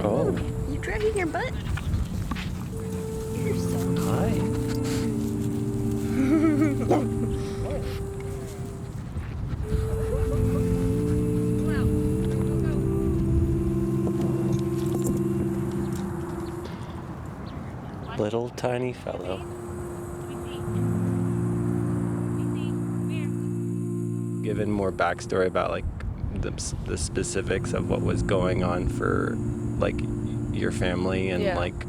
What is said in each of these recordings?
Oh. You dragging your butt? You're so Hi. Little tiny fellow. Given more backstory about like the specifics of what was going on for like your family and like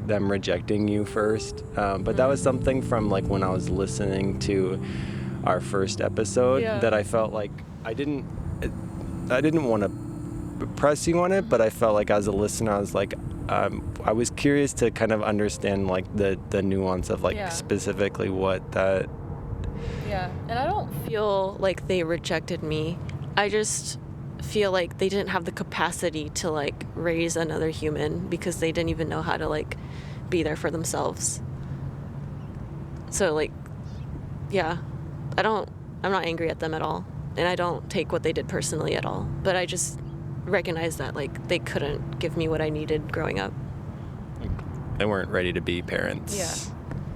them rejecting you first, but that was something from like when I was listening to our first episode that I felt like I didn't want to press you on it, but I felt like as a listener I was like I was curious to kind of understand like the nuance of like specifically what that. Yeah, and I don't feel like they rejected me. I just feel like they didn't have the capacity to like raise another human because they didn't even know how to like be there for themselves. So like, yeah, I'm not angry at them at all. And I don't take what they did personally at all. But I just recognize that like they couldn't give me what I needed growing up. They weren't ready to be parents.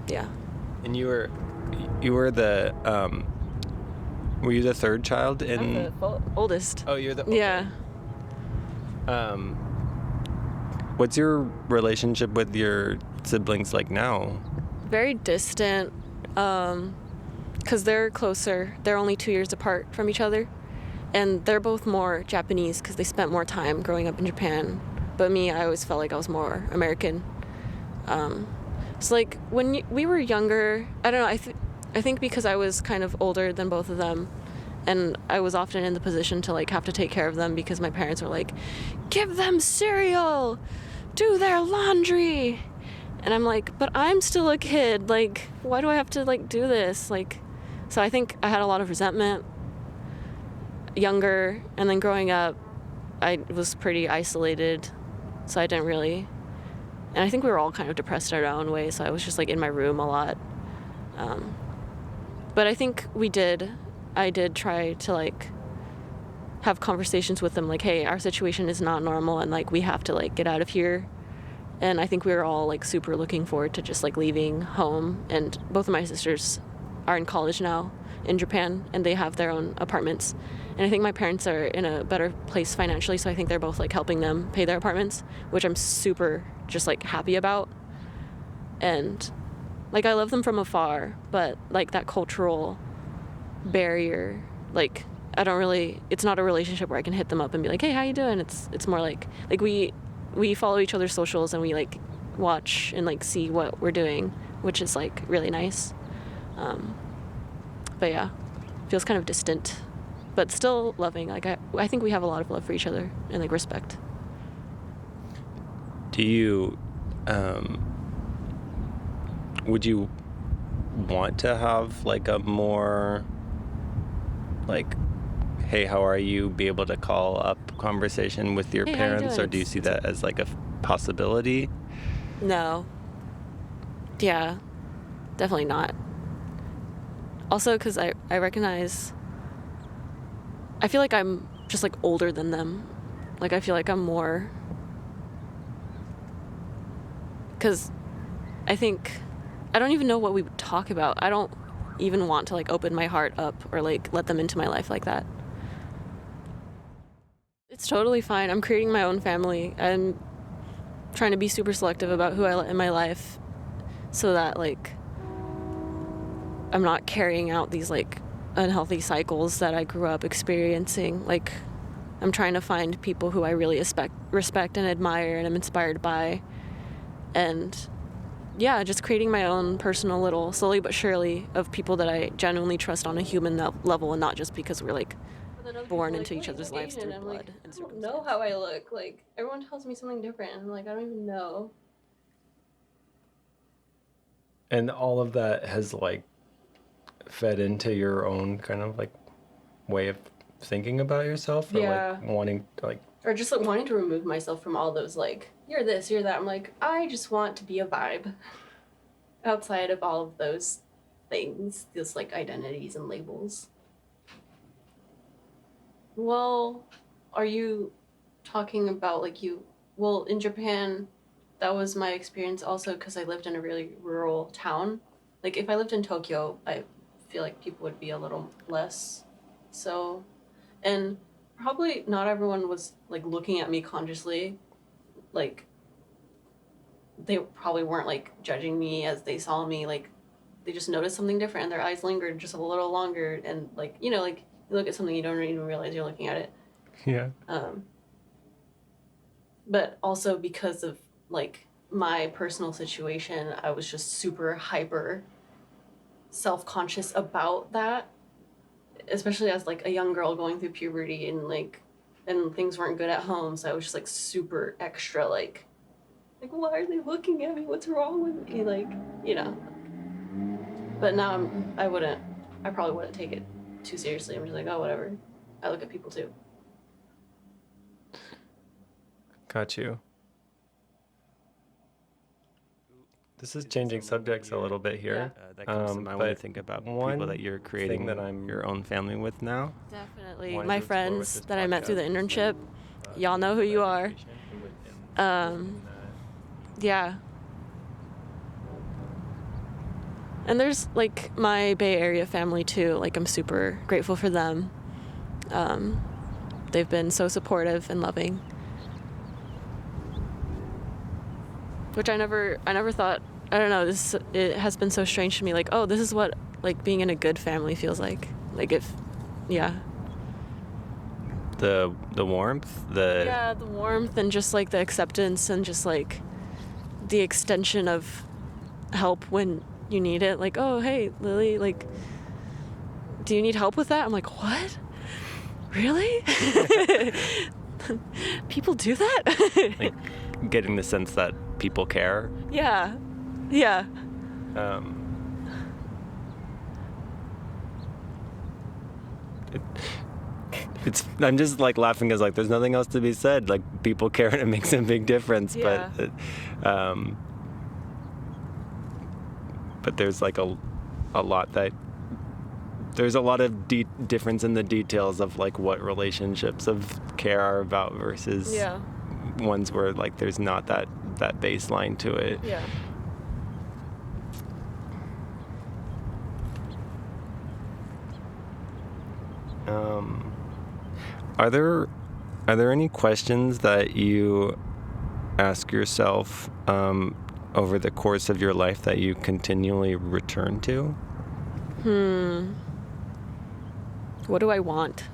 Yeah. And you were the were you the third child in? I'm the oldest. Oh, you're the okay. Yeah. What's your relationship with your siblings like now? Very distant, because they're closer. They're only 2 years apart from each other, and they're both more Japanese because they spent more time growing up in Japan. But me, I always felt like I was more American. So like when we were younger, I don't know. I think because I was kind of older than both of them, and I was often in the position to like have to take care of them because my parents were like, "Give them cereal, do their laundry," and I'm like, "But I'm still a kid. Like, why do I have to like do this?" Like, so I think I had a lot of resentment younger, and then growing up, I was pretty isolated, so I didn't really. And I think we were all kind of depressed in our own way, so I was just like in my room a lot. But I think I did try to like have conversations with them like, hey, our situation is not normal and like we have to like get out of here. And I think we were all like super looking forward to just like leaving home. And both of my sisters are in college now in Japan and they have their own apartments. And I think my parents are in a better place financially, so I think they're both like helping them pay their apartments, which I'm super just like happy about. And like I love them from afar, but like that cultural barrier, like I don't really, it's not a relationship where I can hit them up and be like, hey, how you doing? It's more like we follow each other's socials and we like watch and like see what we're doing, which is like really nice. But yeah, feels kind of distant, but still loving. Like I think we have a lot of love for each other and like respect. Do you would you want to have like a more like, hey, how are you, be able to call up conversation with your parents, or do you see that as like a possibility? No. Yeah, definitely not. Also, because I recognize, I feel like I'm just like older than them. Like I feel like I'm more, because I think, I don't even know what we would talk about. I don't even want to like open my heart up or like let them into my life like that. It's totally fine. I'm creating my own family. I'm trying to be super selective about who I let in my life so that like I'm not carrying out these like unhealthy cycles that I grew up experiencing. Like I'm trying to find people who I really respect and admire and I'm inspired by. And yeah, just creating my own personal little, slowly but surely, of people that I genuinely trust on a human level and not just because we're like born into each other's lives through blood. Like, I don't know how I look. Like everyone tells me something different and I'm like, I don't even know. And all of that has like fed into your own kind of like way of thinking about yourself, or like wanting to like, or just like wanting to remove myself from all those like, you're this, you're that. I'm like, I just want to be a vibe outside of all of those things, those like identities and labels. Well, are you talking about like well, in Japan, that was my experience also because I lived in a really rural town. Like if I lived in Tokyo, I feel like people would be a little less so. And probably not everyone was like looking at me consciously. Like they probably weren't like judging me as they saw me. Like they just noticed something different and their eyes lingered just a little longer. And like, like you look at something, you don't even realize you're looking at it. Yeah. But also because of like my personal situation, I was just super hyper self-conscious about that, especially as like a young girl going through puberty and things weren't good at home. So I was just like super extra like why are they looking at me? What's wrong with me? Like, But now I probably wouldn't take it too seriously. I'm just like, oh, whatever. I look at people too. Got you. This is changing subjects a little bit here. Yeah. That comes to mind when I think about people that you're creating your own family with now. Definitely. My friends that I met through the internship, y'all know who you are. Yeah. And there's like my Bay Area family too. Like I'm super grateful for them. They've been so supportive and loving. Which I never thought, I don't know, it has been so strange to me, like, oh, this is what like being in a good family feels like. Like yeah. The warmth, the warmth and just like the acceptance and just like the extension of help when you need it. Like, oh, hey, Lily, like, do you need help with that? I'm like, what? Really? People do that? like getting the sense that people care. Yeah. I'm just like laughing because like there's nothing else to be said. Like people care and it makes a big difference. Yeah. But there's like a lot that there's a lot of difference in the details of like what relationships of care are about versus ones where like there's not that baseline to it. Yeah. Are there any questions that you ask yourself over the course of your life that you continually return to? What do I want?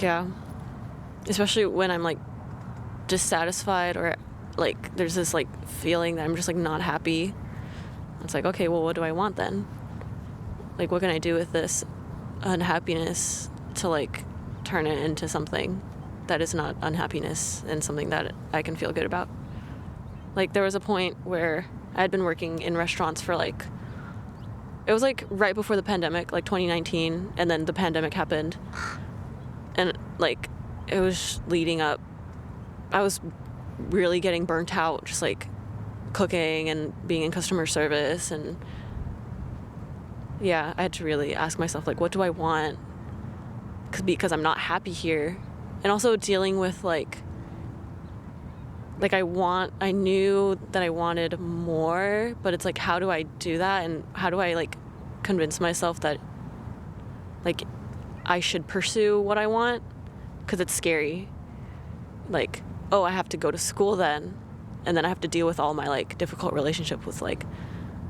Yeah. Especially when I'm like dissatisfied or like there's this like feeling that I'm just like not happy. It's like, okay, well, what do I want then? Like, what can I do with this unhappiness to like turn it into something that is not unhappiness and something that I can feel good about? Like there was a point where I had been working in restaurants for like, it was like right before the pandemic, like 2019, and then the pandemic happened. And like it was leading up, I was really getting burnt out, just like cooking and being in customer service. And yeah, I had to really ask myself, like, what do I want? Because I'm not happy here. And also dealing with like I knew that I wanted more, but it's like, how do I do that? And how do I like convince myself that like I should pursue what I want? Because it's scary. Like, oh, I have to go to school then. And then I have to deal with all my like difficult relationship with like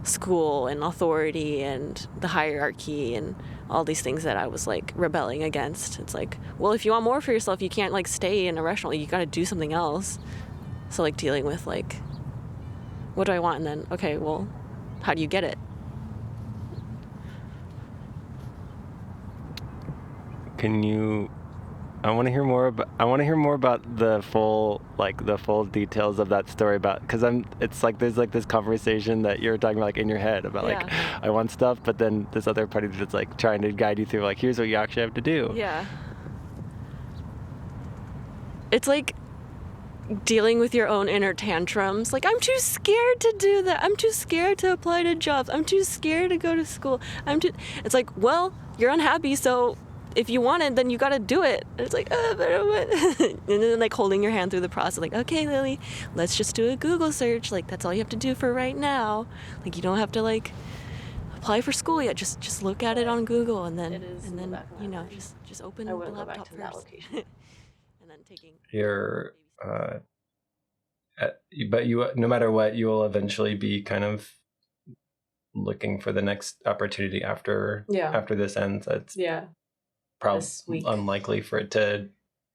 school and authority and the hierarchy and all these things that I was like rebelling against. It's like, well, if you want more for yourself, you can't like stay in a restaurant. You got to do something else. So like dealing with like, what do I want? And then, okay, well, how do you get it? I want to hear more about the full details of that story because it's like there's like this conversation that you're talking about like in your head about like I want stuff, but then this other party that's like trying to guide you through like here's what you actually have to do. Yeah. It's like dealing with your own inner tantrums. Like, I'm too scared to do that. I'm too scared to apply to jobs. I'm too scared to go to school. It's like, well, you're unhappy, so if you want it, then you got to do it. And it's like, and then like holding your hand through the process, like, okay, Lily, let's just do a Google search. Like, that's all you have to do for right now. Like, you don't have to like apply for school yet. Just look at it on Google, and then you know, just open the laptop first. And then taking your but you, no matter what, you will eventually be kind of looking for the next opportunity after this ends. That's probably unlikely for it to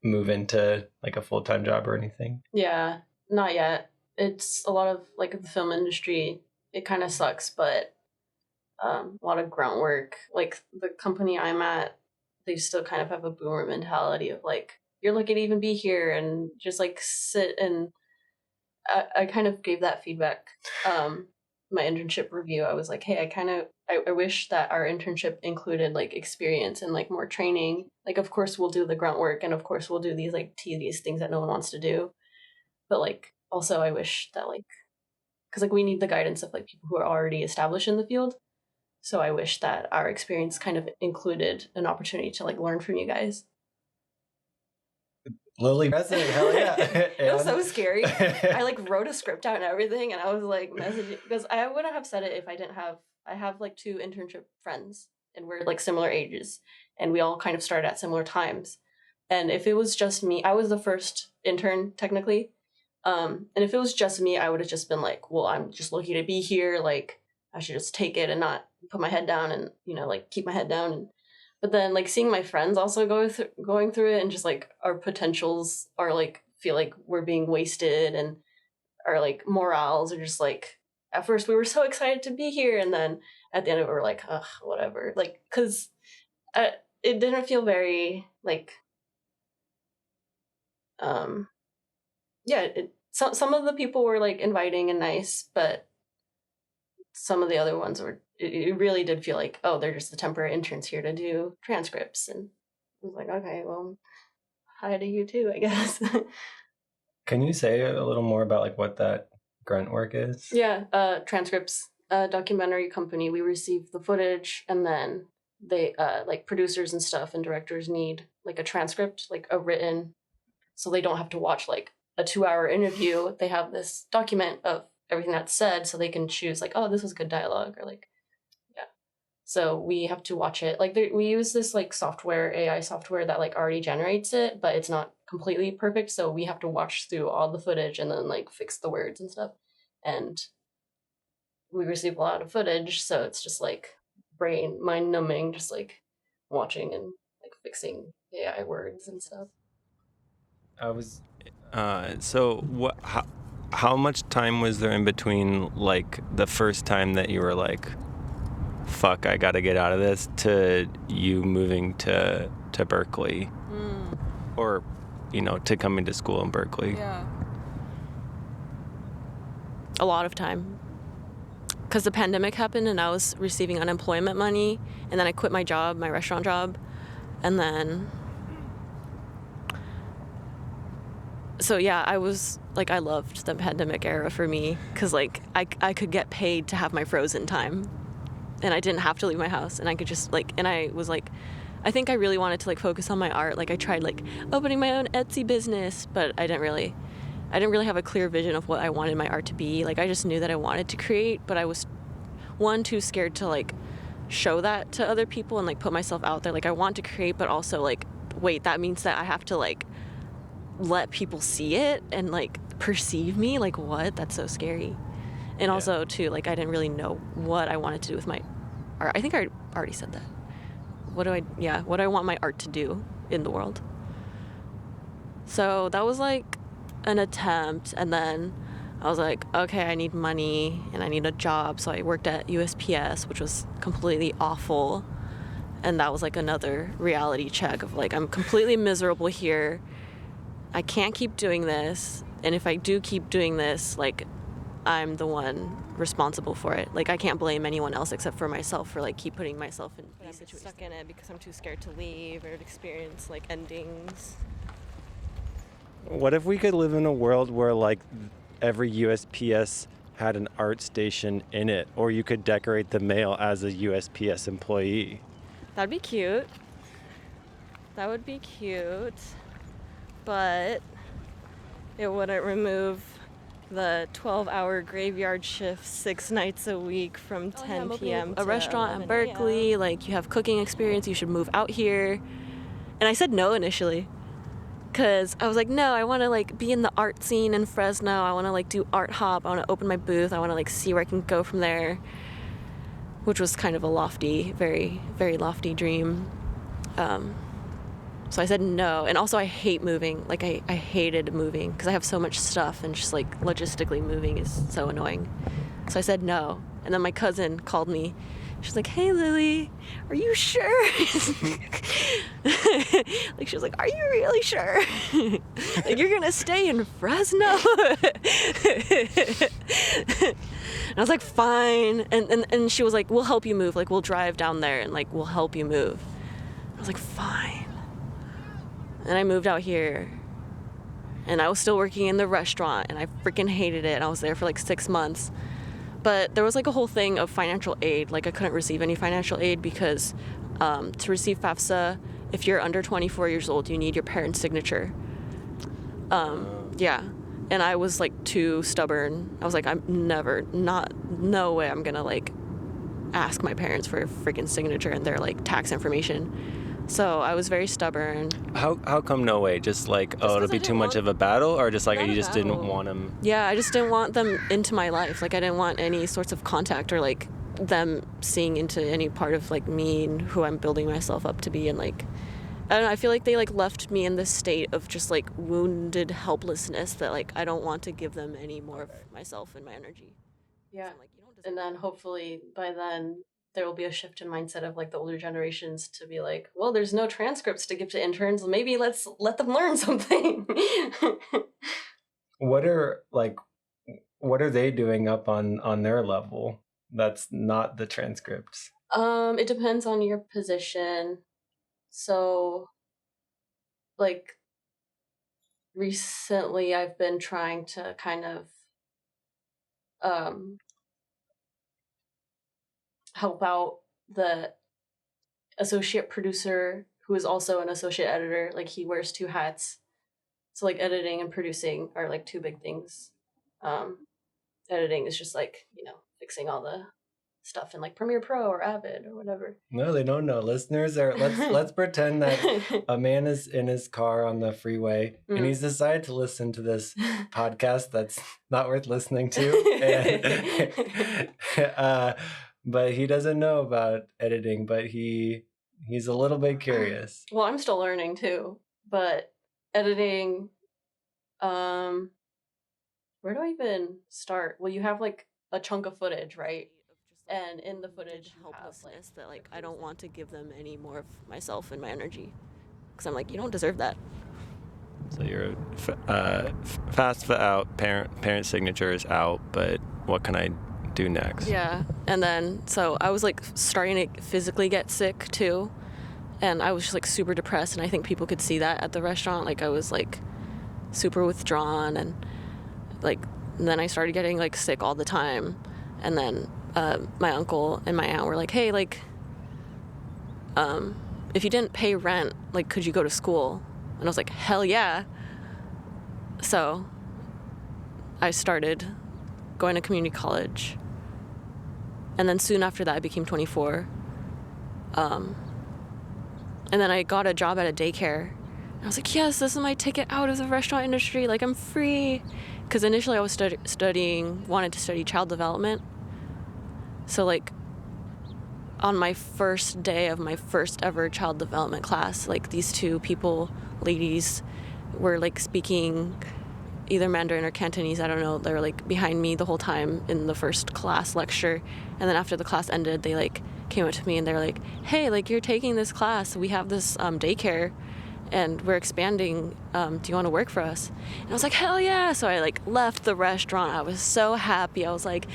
move into like a full-time job or anything. Yeah, not yet. It's a lot of like the film industry. It kind of sucks, but a lot of grunt work. Like the company I'm at, they still kind of have a boomer mentality of like, you're lucky to even be here and just like sit. And I kind of gave that feedback. My internship review, I was like, hey, I wish that our internship included like experience and like more training. Like, of course we'll do the grunt work, and of course we'll do these like tedious things that no one wants to do. But like, also I wish that like, because like we need the guidance of like people who are already established in the field. So I wish that our experience kind of included an opportunity to like learn from you guys. Lily President, hell yeah. It was so scary. I like wrote a script out and everything, and I was like messaging, because I wouldn't have said it if I didn't have, I have like 2 internship friends, and we're like similar ages, and we all kind of started at similar times. And if it was just me, I was the first intern technically. And if it was just me, I would have just been like, well, I'm just lucky to be here. Like, I should just take it and not put my head down and, you know, like keep my head down. And but then like seeing my friends also going through it, and just like our potentials are like, feel like we're being wasted, and our like morals are just like, at first we were so excited to be here, and then at the end of it we're like, ugh, whatever. Like, because it didn't feel very like some of the people were like inviting and nice, but some of the other ones were, it really did feel like, oh, they're just the temporary interns here to do transcripts. And I was like, okay, well, hi to you too, I guess. Can you say a little more about like what that grunt work is? Yeah, transcripts, documentary company. We receive the footage, and then they like producers and stuff and directors need like a transcript, like a written, so they don't have to watch like a 2-hour interview. They have this document of everything that's said, so they can choose like, oh, this was good dialogue, or like, yeah. So we have to watch it. Like we use this like software, AI software that like already generates it, but it's not completely perfect. So we have to watch through all the footage and then like fix the words and stuff. And we receive a lot of footage, so it's just like mind numbing, just like watching and like fixing AI words and stuff. So what? How much time was there in between, like, the first time that you were like, fuck, I gotta get out of this, to you moving to Berkeley? Or, you know, to coming to school in Berkeley? Yeah. A lot of time. Because the pandemic happened and I was receiving unemployment money, and then I quit my job, my restaurant job, and then... So yeah, I was like, I loved the pandemic era for me, because like I could get paid to have my frozen time, and I didn't have to leave my house, and I could just like, and I was like, I think I really wanted to like focus on my art. Like I tried like opening my own Etsy business, but I didn't really have a clear vision of what I wanted my art to be. Like I just knew that I wanted to create, but I was too scared to like show that to other people and like put myself out there. Like I want to create, but also like, wait, that means that I have to like let people see it and like perceive me. Like what? That's so scary. And also too, like I didn't really know what I wanted to do with my art. I think I already said that. What do I want my art to do in the world? So that was like an attempt, and then I was like, okay, I need money and I need a job. So I worked at USPS, which was completely awful. And that was like another reality check of like, I'm completely miserable here. I can't keep doing this, and if I do keep doing this, like, I'm the one responsible for it. Like, I can't blame anyone else except for myself for, like, keep putting myself in these situations. Stuck in it because I'm too scared to leave or experience, like, endings. What if we could live in a world where, like, every USPS had an art station in it, or you could decorate the mail as a USPS employee? That'd be cute. That would be cute, but it wouldn't remove the 12-hour graveyard shift 6 nights a week from 10 p.m. to a restaurant in Berkeley. Like, you have cooking experience, you should move out here. And I said no initially, because I was like, no, I want to like be in the art scene in Fresno. I want to like do art hop. I want to open my booth. I want to like see where I can go from there, which was kind of a lofty, very, very lofty dream. So I said no. And also I hate moving. Like I hated moving because I have so much stuff, and just like logistically moving is so annoying. So I said no. And then my cousin called me. She's like, hey, Lily, are you sure? Like, she was like, are you really sure? Like, you're going to stay in Fresno? And I was like, fine. And she was like, we'll help you move. Like, we'll drive down there and, like, we'll help you move. I was like, fine. And I moved out here. And I was still working in the restaurant, and I freaking hated it. I was there for, like, 6 months. But there was like a whole thing of financial aid. Like I couldn't receive any financial aid because to receive FAFSA, if you're under 24 years old, you need your parents' signature. Yeah. And I was like too stubborn. I was like, no way I'm gonna like ask my parents for a freaking signature and their like tax information. So I was very stubborn. How come no way? Just like, oh, it'll be too much of a battle? Or just like you just didn't want them? Yeah, I just didn't want them into my life. Like I didn't want any sorts of contact or like them seeing into any part of like me and who I'm building myself up to be. And like, I don't know, I feel like they like left me in this state of just like wounded helplessness that like I don't want to give them any more of myself and my energy. Yeah. So I'm like, you don't deserve And then hopefully by then there will be a shift in mindset of like the older generations to be like, well, there's no transcripts to give to interns. Maybe let's let them learn something. What are they doing up on their level? That's not the transcripts. It depends on your position. So like recently I've been trying to kind of help out the associate producer who is also an associate editor. Like he wears 2 hats. So like editing and producing are like 2 big things. Editing is just like, fixing all the stuff in like Premiere Pro or Avid or whatever. No, they don't know. Listeners are let's pretend that a man is in his car on the freeway and he's decided to listen to this podcast that's not worth listening to. But he doesn't know about editing, but he's a little bit curious. Well, I'm still learning too, but editing, where do I even start? Well, you have like a chunk of footage, right? And in the footage, helplessness that like I don't want to give them any more of myself and my energy, because I'm like, you don't deserve that. So you're FAFSA out, parent signature is out, but what can I do next? Yeah. And then so I was like starting to physically get sick too, and I was just like super depressed, and I think people could see that at the restaurant. Like I was like super withdrawn, and then I started getting like sick all the time. And then my uncle and my aunt were like, hey, like if you didn't pay rent, like could you go to school? And I was like, hell yeah. So I started going to community college. And then soon after that, I became 24. And then I got a job at a daycare. And I was like, yes, this is my ticket out of the restaurant industry. Like, I'm free. Because initially I was wanted to study child development. So, like, on my first day of my first ever child development class, like, these 2 ladies, were, like, speaking either Mandarin or Cantonese, I don't know. They were like behind me the whole time in the first class lecture. And then after the class ended, they like came up to me and they were like, hey, like you're taking this class. We have this daycare and we're expanding. Do you want to work for us? And I was like, hell yeah. So I like left the restaurant. I was so happy. I was like,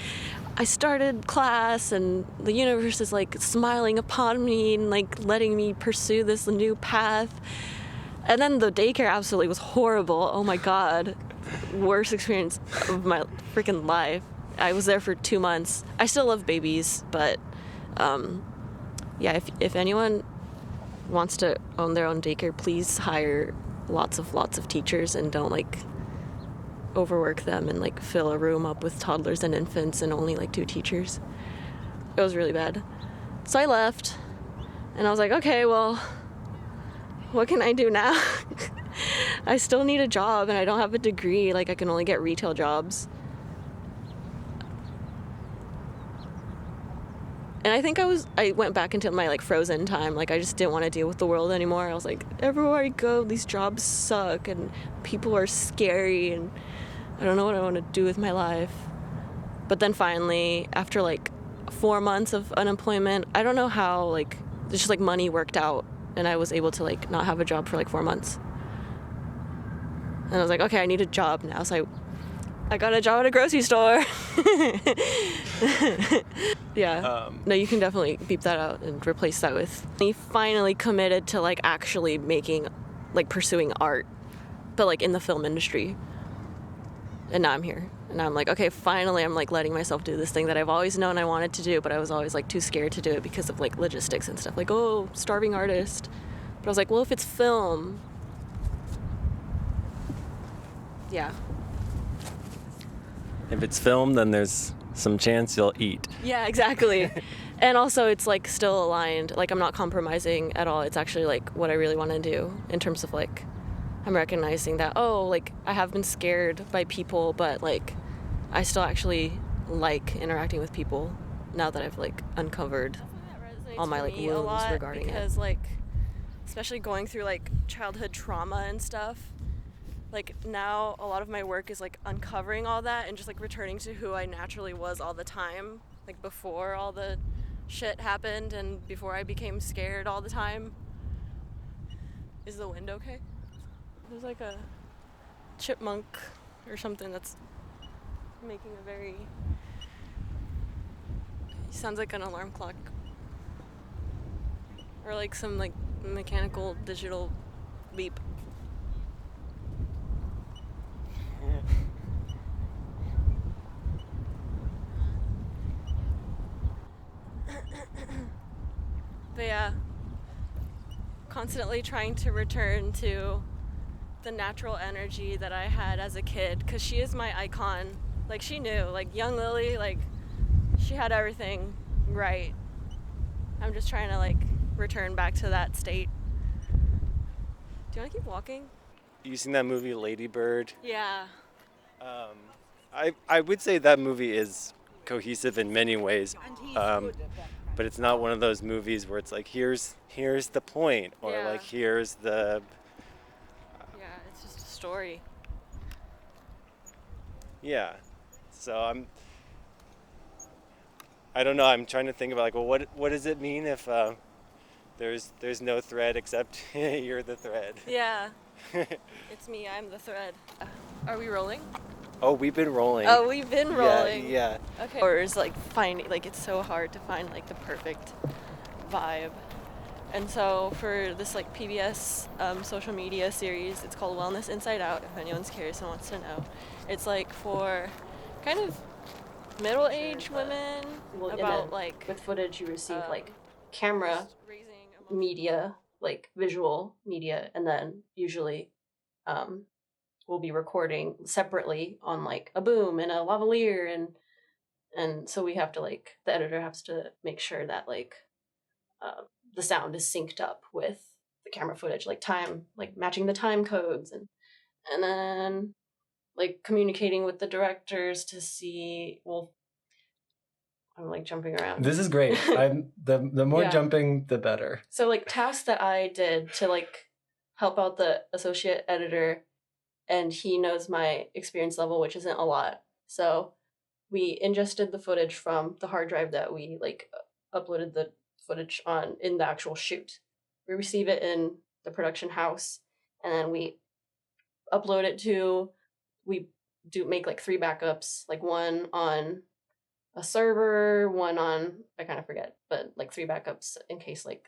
I started class and the universe is like smiling upon me and like letting me pursue this new path. And then the daycare absolutely was horrible. Oh my God. Worst experience of my freaking life. I was there for 2 months. I still love babies, but yeah, if anyone wants to own their own daycare, please hire lots of teachers and don't like overwork them and like fill a room up with toddlers and infants and only like 2 teachers. It was really bad. So I left and I was like, okay, well, what can I do now? I still need a job and I don't have a degree. Like, I can only get retail jobs. And I think I went back into my like frozen time. Like, I just didn't want to deal with the world anymore. I was like, everywhere I go, these jobs suck and people are scary and I don't know what I want to do with my life. But then finally, after like 4 months of unemployment, I don't know how, like, it's just like money worked out and I was able to like not have a job for like 4 months. And I was like, okay, I need a job now. So I got a job at a grocery store. Yeah. No, you can definitely beep that out and replace that with, he finally committed to like actually making, like pursuing art, but like in the film industry. And now I'm here. And I'm like, okay, finally I'm like letting myself do this thing that I've always known I wanted to do, but I was always like too scared to do it because of like logistics and stuff. Like, oh, starving artist. But I was like, well, if it's film. Yeah. If it's film, then there's some chance you'll eat. Yeah, exactly. And also it's like still aligned. Like, I'm not compromising at all. It's actually like what I really want to do in terms of like, I'm recognizing that, oh, like I have been scared by people, but like I still actually like interacting with people now that I've like uncovered all my like wounds regarding it. Because like, especially going through like childhood trauma and stuff, like now a lot of my work is like uncovering all that and just like returning to who I naturally was all the time, like before all the shit happened and before I became scared all the time. Is the wind okay? There's like a chipmunk or something that's making a very, sounds like an alarm clock or like some like mechanical digital beep. But yeah, constantly trying to return to the natural energy that I had as a kid, because she is my icon. Like, she knew, like young Lily, like she had everything right. I'm just trying to like return back to that state. Do you want to keep walking? You seen that movie Lady Bird? Yeah. I would say that movie is cohesive in many ways, but it's not one of those movies where it's like here's the point, or Yeah. like here's the. Yeah, it's just a story. Yeah, so I don't know. I'm trying to think about like, well, what does it mean if there's no thread except you're the thread? Yeah. It's me, I'm the thread. Are we rolling? Oh, we've been rolling. Oh, we've been rolling. Yeah. Okay. Or is like finding, like it's so hard to find like the perfect vibe. And so for this like PBS social media series, it's called Wellness Inside Out, if anyone's curious and wants to know. It's like for kind of middle-aged women about like... With footage you receive like camera media, like visual media, and then usually we'll be recording separately on like a boom and a lavalier, and so we have to like, the editor has to make sure that like the sound is synced up with the camera footage, like time, like matching the time codes, and then like communicating with the directors to see, well, I'm like jumping around. This is great. I'm the more Yeah. jumping, the better. So like tasks that I did to like help out the associate editor, and he knows my experience level, which isn't a lot. So we ingested the footage from the hard drive that we like uploaded the footage on in the actual shoot. We receive it in the production house, and then we upload it to, we do make like 3 backups, like one on a server, one on, I kind of forget, but like 3 backups in case like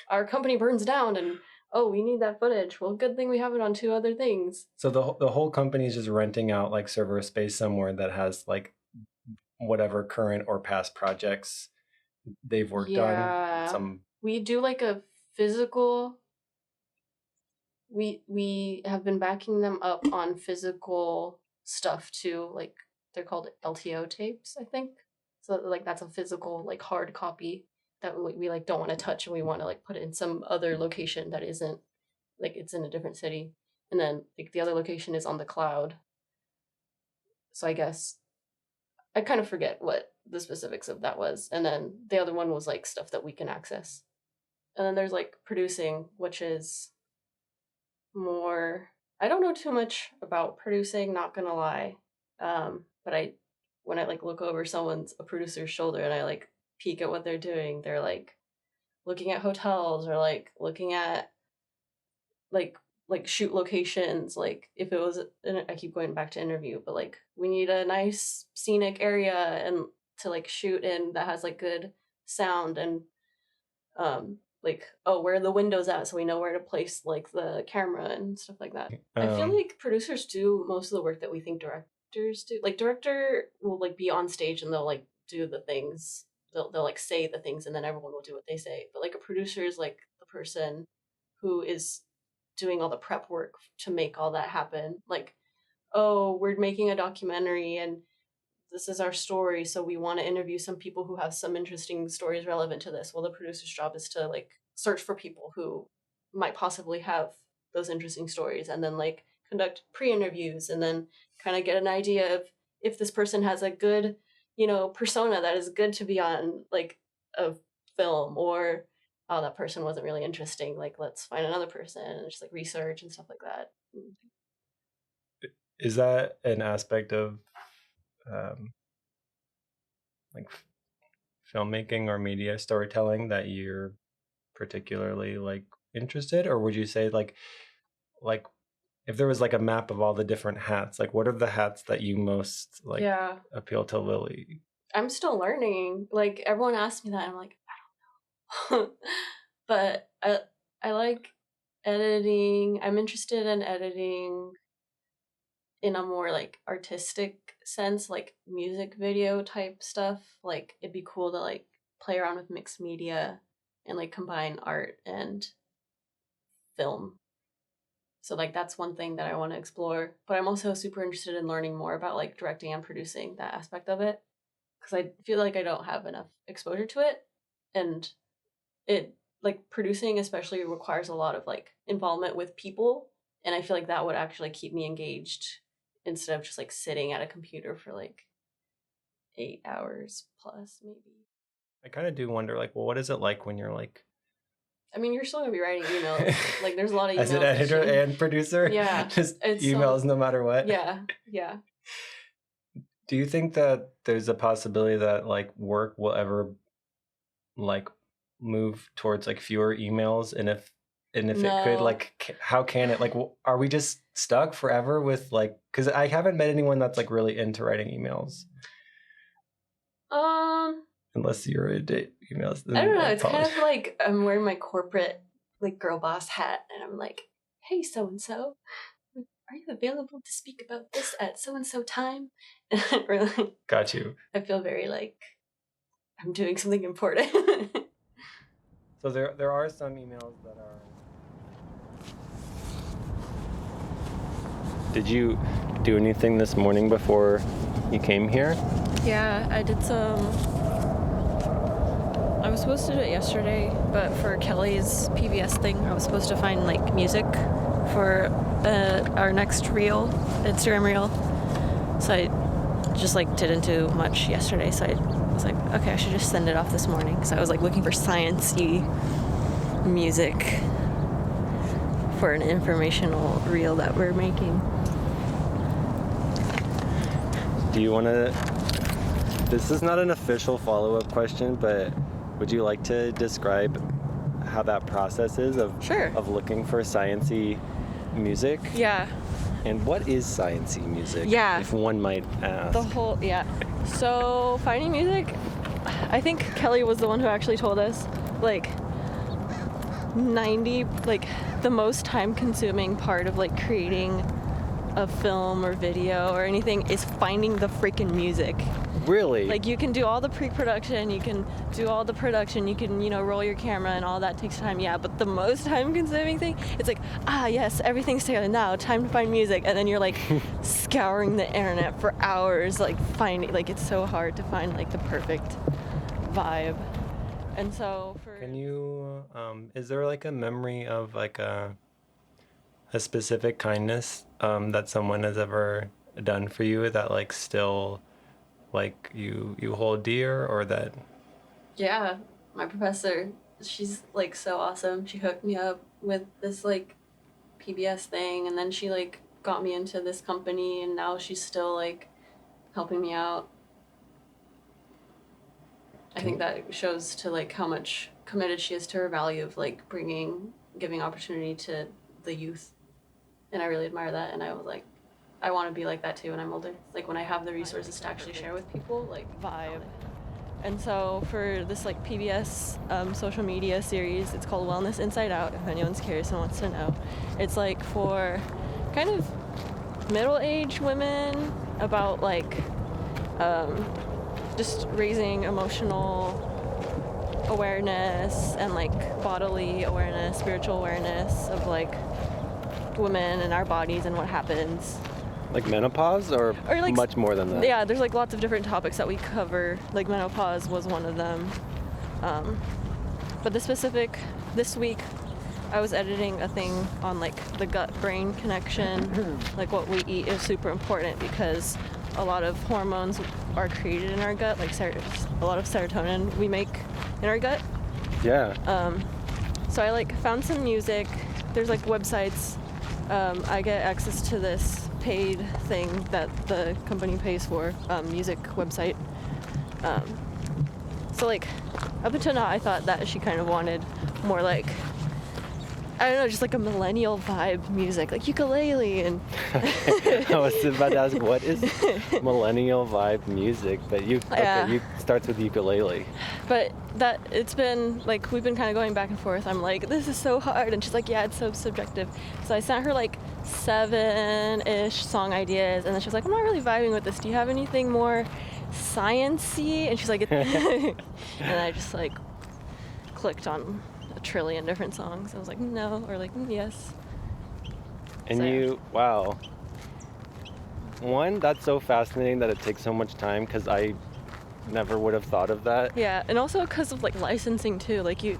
our company burns down and, oh, we need that footage. Well, good thing we have it on 2 other things. So the whole company is just renting out like server space somewhere that has like whatever current or past projects they've worked on. We do like a physical, we have been backing them up on physical stuff too. Like they're called LTO tapes, I think. So like that's a physical like hard copy that we like don't want to touch, and we want to like put it in some other location that isn't like it's in a different city. And then like the other location is on the cloud. So I guess I kind of forget what the specifics of that was. And then the other one was like stuff that we can access. And then there's like producing, which is more, I don't know too much about producing, not gonna lie. But when I like look over a producer's shoulder and I like peek at what they're doing, they're like looking at hotels or like looking at like shoot locations. Like if it was, I keep going back to interview, but like we need a nice scenic area and to like shoot in that has like good sound and like, oh, where are the windows at, so we know where to place like the camera and stuff like that. I feel like producers do most of the work that we think directors do. Like director will like be on stage and they'll like do the things, they'll like say the things, and then everyone will do what they say. But like a producer is like the person who is doing all the prep work to make all that happen. Like, oh, we're making a documentary and this is our story, so we want to interview some people who have some interesting stories relevant to this. Well, the producer's job is to like search for people who might possibly have those interesting stories, and then like conduct pre-interviews, and then kind of get an idea of if this person has a good, persona that is good to be on like a film, or oh, that person wasn't really interesting, like let's find another person, and just like research and stuff like that. Is that an aspect of like filmmaking or media storytelling that you're particularly like interested, or would you say like if there was like a map of all the different hats, like what are the hats that you most like appeal to Lili? I'm still learning. Like everyone asks me that, and I'm like, I don't know. But I like editing. I'm interested in editing in a more like artistic sense, like music video type stuff. Like it'd be cool to like play around with mixed media and like combine art and film. So like that's one thing that I want to explore. But I'm also super interested in learning more about like directing and producing, that aspect of it, because I feel like I don't have enough exposure to it. And it like producing especially requires a lot of like involvement with people, and I feel like that would actually keep me engaged instead of just like sitting at a computer for like 8 hours plus maybe. I kind of do wonder like, well, what is it like when you're like, I mean, you're still gonna be writing emails. Like there's a lot of emails. As an editor and producer? Yeah. Just emails no matter what? Yeah. Do you think that there's a possibility that like work will ever like move towards like fewer emails, and if no. It could, like how can it, like are we just stuck forever with like, because I haven't met anyone that's like really into writing emails, unless you're into emails. I don't know, it's kind of like I'm wearing my corporate like girl boss hat, and I'm like, hey, so and so, are you available to speak about this at so and so time? And I really got you. I feel very like I'm doing something important. So there are some emails that are. Did you do anything this morning before you came here? Yeah, I did some. I was supposed to do it yesterday, but for Kelly's PBS thing, I was supposed to find like music for our next reel, Instagram reel. So I just like didn't do much yesterday. So I was like, okay, I should just send it off this morning, because I was like looking for science-y music for an informational reel that we're making. Do you want to, this is not an official follow-up question, but would you like to describe how that process is of Sure. of looking for science-y music? Yeah. And what is science-y music? Yeah. If one might ask. So finding music, I think Kelly was the one who actually told us, like 90, like the most time consuming part of like creating a film or video or anything is finding the freaking music. Really? Like, you can do all the pre-production, you can do all the production, you can, roll your camera and all that takes time, yeah, but the most time-consuming thing, it's like, yes, everything's together now, time to find music, and then you're, like, scouring the internet for hours, like, finding, like, it's so hard to find, like, the perfect vibe. And so for... Can you, is there, like, a memory of, like, a specific kindness that someone has ever done for you that, like, still... like you hold dear, or that? Yeah, my professor, she's like so awesome. She hooked me up with this like PBS thing, and then she like got me into this company, and now she's still like helping me out. I think that shows to like how much committed she is to her value of like giving opportunity to the youth, and I really admire that. And I was like, I want to be like that too when I'm older. Like when I have the resources to actually share with people, like vibe. And so for this like PBS social media series, it's called Wellness Inside Out, if anyone's curious and wants to know. It's like for kind of middle-aged women about like just raising emotional awareness and like bodily awareness, spiritual awareness of like women and our bodies and what happens. Like menopause or like, much more than that? Yeah, there's like lots of different topics that we cover. Like menopause was one of them. But this week, I was editing a thing on like the gut-brain connection. Like what we eat is super important because a lot of hormones are created in our gut, like a lot of serotonin we make in our gut. Yeah. So I like found some music. There's like websites. I get access to this paid thing that the company pays for, music website. So like up until now I thought that she kind of wanted more like, I don't know, just like a millennial vibe music, like ukulele and I was about to ask, what is millennial vibe music? But you starts with ukulele. But that it's been like we've been kind of going back and forth. I'm like, this is so hard, and she's like, yeah, it's so subjective. So I sent her like 7-ish song ideas, and then she was like, I'm not really vibing with this. Do you have anything more science-y? And she's like, and I just like clicked on a trillion different songs. I was like, no, or like, yes. And so, wow. One, that's so fascinating that it takes so much time, because I never would have thought of that. Yeah, and also because of like licensing too. Like you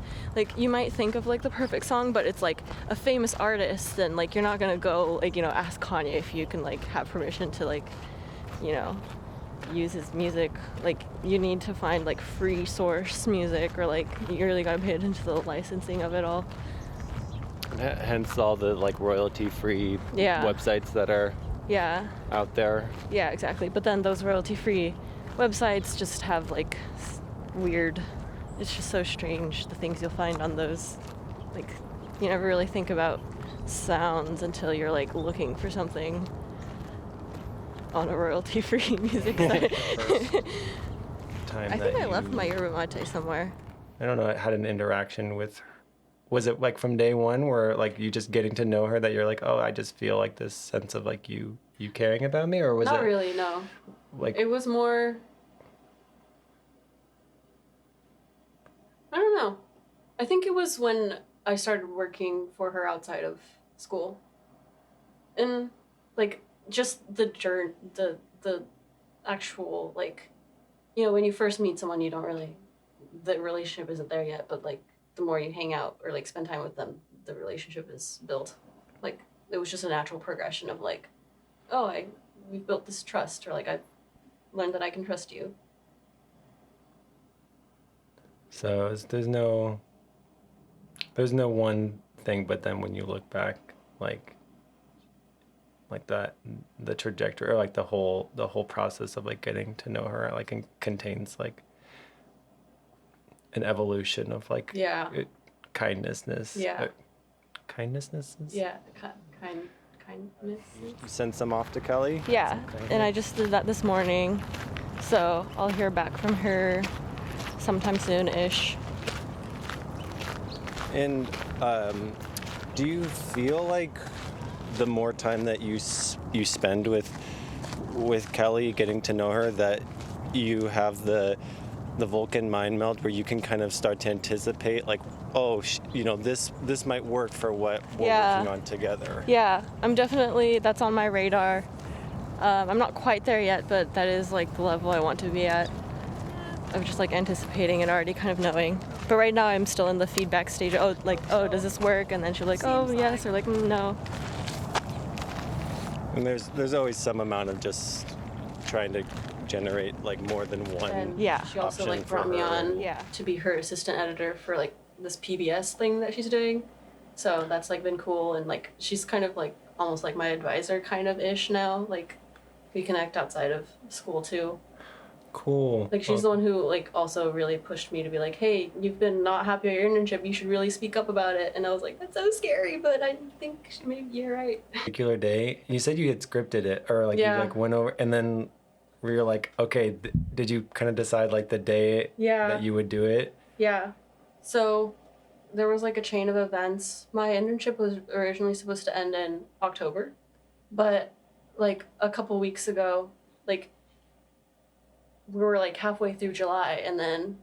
might think of like the perfect song, but it's like a famous artist, and like you're not gonna go like ask Kanye if you can like have permission to like use his music. Like you need to find like free source music, or like you really gotta pay attention to the licensing of it all. Hence all the like royalty free websites that are out there. Yeah, exactly. But then those royalty free websites just have like weird, it's just so strange the things you'll find on those. Like you never really think about sounds until you're like looking for something on a royalty free music site. I think I left my yerba mate somewhere. I don't know, I had an interaction with her. Was it like from day one where like you just getting to know her that you're like, oh, I just feel like this sense of like you caring about me? Or was Not really, no. Like it was more, I don't know. I think it was when I started working for her outside of school. And like just the actual like, when you first meet someone, you don't really, the relationship isn't there yet, but like the more you hang out or like spend time with them, the relationship is built. Like it was just a natural progression of like, oh, we've built this trust, or like I've learned that I can trust you. So there's no one thing, but then when you look back, like that, the trajectory, or like the whole process of like getting to know her, like contains like an evolution of like kindnessness. Yeah. Kindnessness. Yeah, kindness. You sent some off to Kelly? Yeah, and I just did that this morning, so I'll hear back from her sometime soon-ish. And do you feel like the more time that you spend with Kelly, getting to know her, that you have the Vulcan mind meld where you can kind of start to anticipate, like, oh, this might work for what we're working on together. Yeah, that's on my radar. I'm not quite there yet, but that is like the level I want to be at. Of just like anticipating and already kind of knowing. But right now I'm still in the feedback stage. Oh, does this work? And then she'll like, oh, yes, or like, no. And there's always some amount of just trying to generate like more than one. And she also option like brought me on to be her assistant editor for like this PBS thing that she's doing. So that's like been cool, and like she's kind of like almost like my advisor kind of ish now. Like we connect outside of school too. Cool. Like she's the one who like also really pushed me to be like, hey, you've been not happy at your internship, you should really speak up about it. And I was like, that's so scary, but I think maybe you're right. Particular day, you said you had scripted it, or like you like went over, and then were you like, okay, did you kind of decide like the day that you would do it? Yeah. So there was like a chain of events. My internship was originally supposed to end in October, but like a couple weeks ago, like we were like halfway through July, and then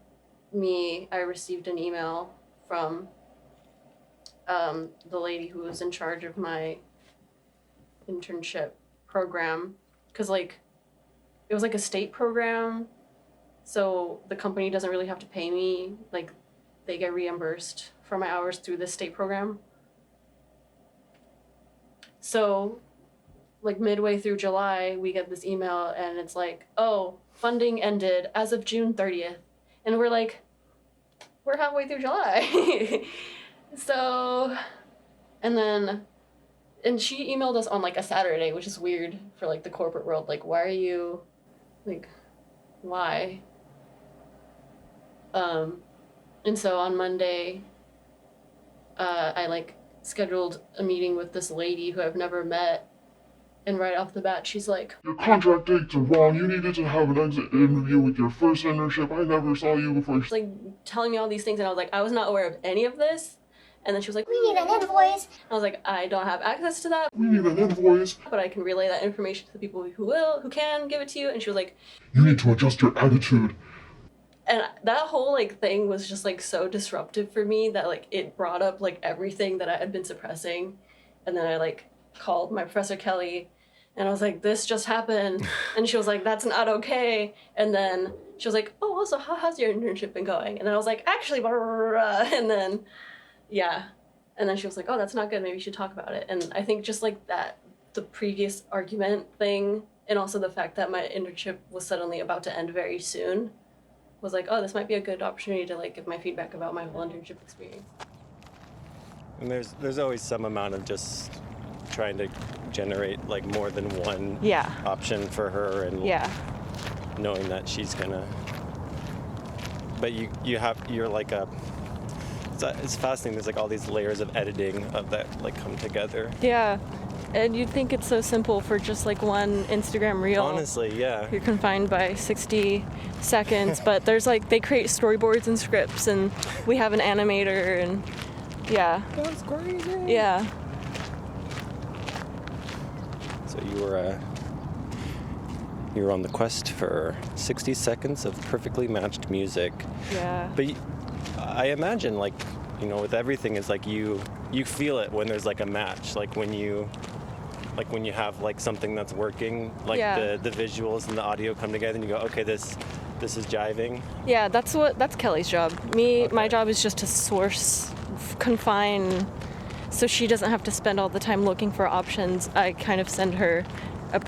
I received an email from the lady who was in charge of my internship program, because like it was like a state program, so the company doesn't really have to pay me, like they get reimbursed for my hours through this state program. So like midway through July, we get this email and it's like, oh, funding ended as of June 30th. And we're like, we're halfway through July. So, and she emailed us on like a Saturday, which is weird for like the corporate world. Like, why? And so on Monday, I like scheduled a meeting with this lady who I've never met. And right off the bat, she's like, your contract dates are wrong. You needed to have an exit interview with your first internship. I never saw you before. She's like telling me all these things, and I was like, I was not aware of any of this. And then she was like, we need an invoice. I was like, I don't have access to that. We need an invoice. But I can relay that information to the people who can give it to you. And she was like, you need to adjust your attitude. And that whole like thing was just like so disruptive for me that like it brought up like everything that I had been suppressing. And then I like called my professor Kelly, and I was like, this just happened. And she was like, that's not okay. And then she was like, oh, also, how has your internship been going? And then I was like, actually, blah, blah, blah, blah. And then, and then she was like, oh, that's not good. Maybe we should talk about it. And I think just like that, the previous argument thing, and also the fact that my internship was suddenly about to end very soon, was like, oh, this might be a good opportunity to like give my feedback about my whole internship experience. And there's always some amount of just trying to generate like more than one option for her, and knowing that she's gonna, but you're like it's fascinating, there's like all these layers of editing of that like come together. And you'd think it's so simple for just like one Instagram reel. Honestly, You're confined by 60 seconds, but there's like, they create storyboards and scripts, and we have an animator, and That's crazy. So you were on the quest for 60 seconds of perfectly matched music. But I imagine like, with everything, is like you feel it when there's like a match, like when you have like something that's working, like the visuals and the audio come together and you go, okay, this is jiving. That's Kelly's job. My job is just to confine, so she doesn't have to spend all the time looking for options. I kind of send her a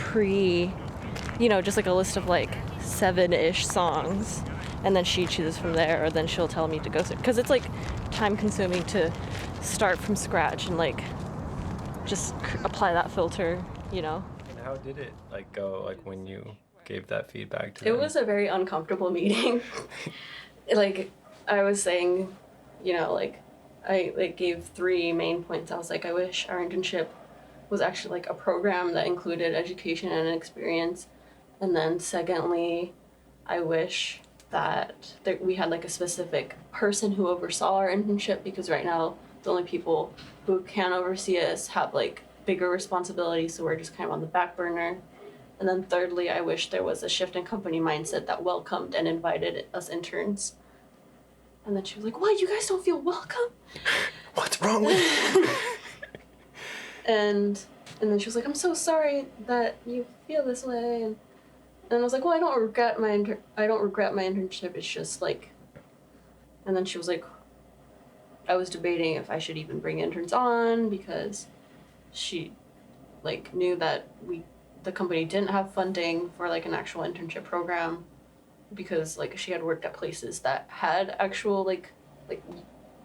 just like a list of like 7-ish songs, and then she chooses from there, or then she'll tell me to go, because it's like time consuming to start from scratch and like just apply that filter, And how did it like go, like when you gave that feedback to It them? was a very uncomfortable meeting. Like I was saying, like I like gave 3 main points. I was like, I wish our internship was actually like a program that included education and experience. And then secondly, I wish that we had like a specific person who oversaw our internship, because right now the only people who can oversee us have like bigger responsibilities, so we're just kind of on the back burner. And then thirdly, I wish there was a shift in company mindset that welcomed and invited us interns. And then she was like, what, you guys don't feel welcome? What's wrong with you? and then she was like, I'm so sorry that you feel this way. And I was like, well, I don't regret my internship. It's just like, and then she was like, I was debating if I should even bring interns on because she like knew that the company didn't have funding for like an actual internship program because like she had worked at places that had actual like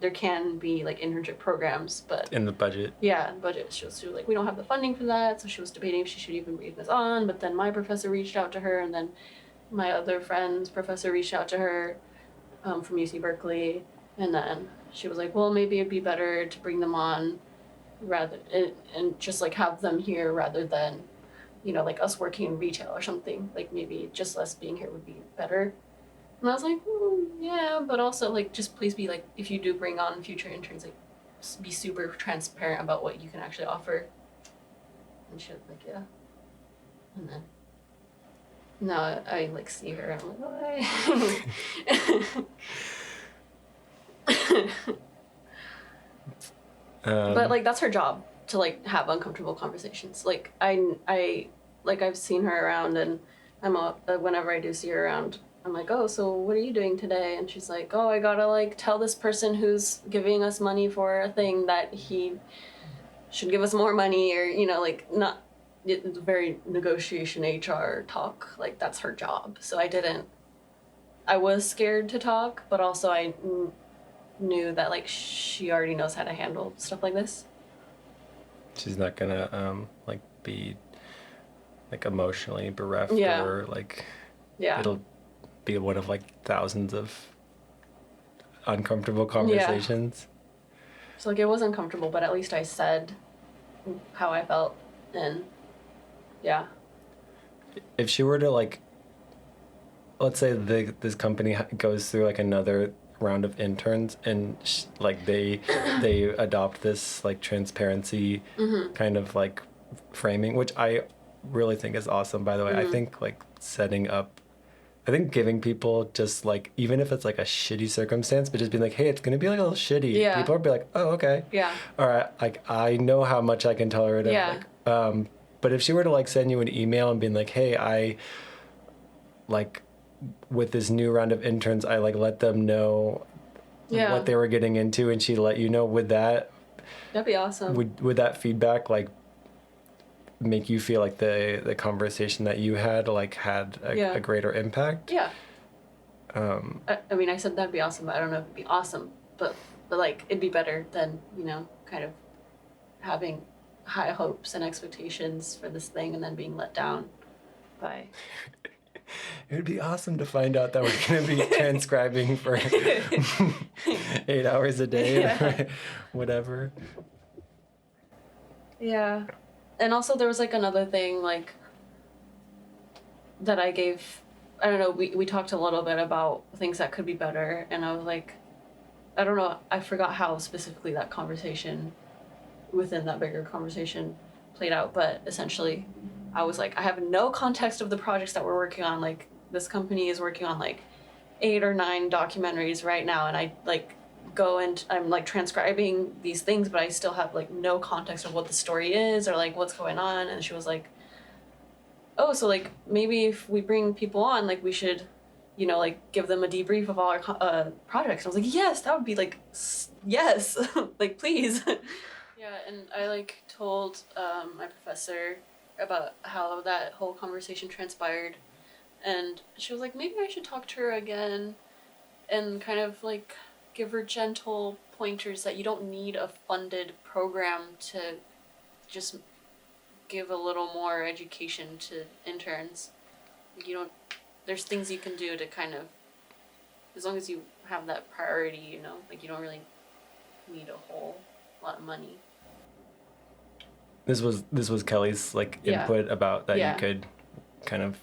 there can be like internship programs, but In the budget. yeah, budget. She was like, we don't have the funding for that, so she was debating if she should even bring this on. But then my professor reached out to her, and then my other friend's professor reached out to her from UC Berkeley, and then she was like, well, maybe it'd be better to bring them on rather and just like have them here rather than, you know, like us working in retail or something. Like maybe just us being here would be better. And I was like, yeah, but also like just please be like, if you do bring on future interns, like be super transparent about what you can actually offer. And she was like, yeah. And then now I like see her, I'm like, why? But like that's her job to like have uncomfortable conversations. Like I like I've seen her around, and whenever I do see her around, I'm like, oh, so what are you doing today? And she's like, oh, I gotta like tell this person who's giving us money for a thing that he should give us more money, or you know, like not. It's very negotiation HR talk. Like that's her job. So I was scared to talk, but also I knew that like she already knows how to handle stuff like this. She's not gonna like be like emotionally bereft or like it'll be one of like thousands of uncomfortable conversations. So like it was uncomfortable, but at least I said how I felt, and yeah. If she were to like, let's say this company goes through like another round of interns and like they adopt this like transparency kind of like framing, which I really think is awesome, by the way. I think like giving people just like, even if it's like a shitty circumstance, but just being like, hey, it's gonna be like a little shitty. Yeah. People will be like, oh, okay. Yeah. All right. Like I know how much I can tolerate. Yeah. Like, but if she were to like send you an email and being like, hey, I like with this new round of interns, I like let them know what they were getting into, and she let you know, that'd be awesome. Would that feedback like make you feel like the conversation that you had like had a greater impact? Yeah. I mean, I said that'd be awesome, but I don't know if it'd be awesome, but like it'd be better than, you know, kind of having high hopes and expectations for this thing and then being let down by. It would be awesome to find out that we're going to be transcribing for 8 hours a day or whatever. Yeah. And also there was like another thing like that I don't know, we talked a little bit about things that could be better, and I was like, I don't know, I forgot how specifically that conversation within that bigger conversation played out, but essentially I was like, I have no context of the projects that we're working on. Like this company is working on like 8 or 9 documentaries right now, and I like go and I'm like transcribing these things, but I still have like no context of what the story is or like what's going on. And she was like, oh, so like maybe if we bring people on, like we should, you know, like give them a debrief of all our projects. And I was like, yes, that would be like, yes, like please. Yeah, and I like told my professor about how that whole conversation transpired, and she was like, maybe I should talk to her again and kind of like give her gentle pointers that you don't need a funded program to just give a little more education to interns. You don't, there's things you can do to kind of, as long as you have that priority, you know, like you don't really need a whole lot of money. This was Kelly's like input about that you could kind of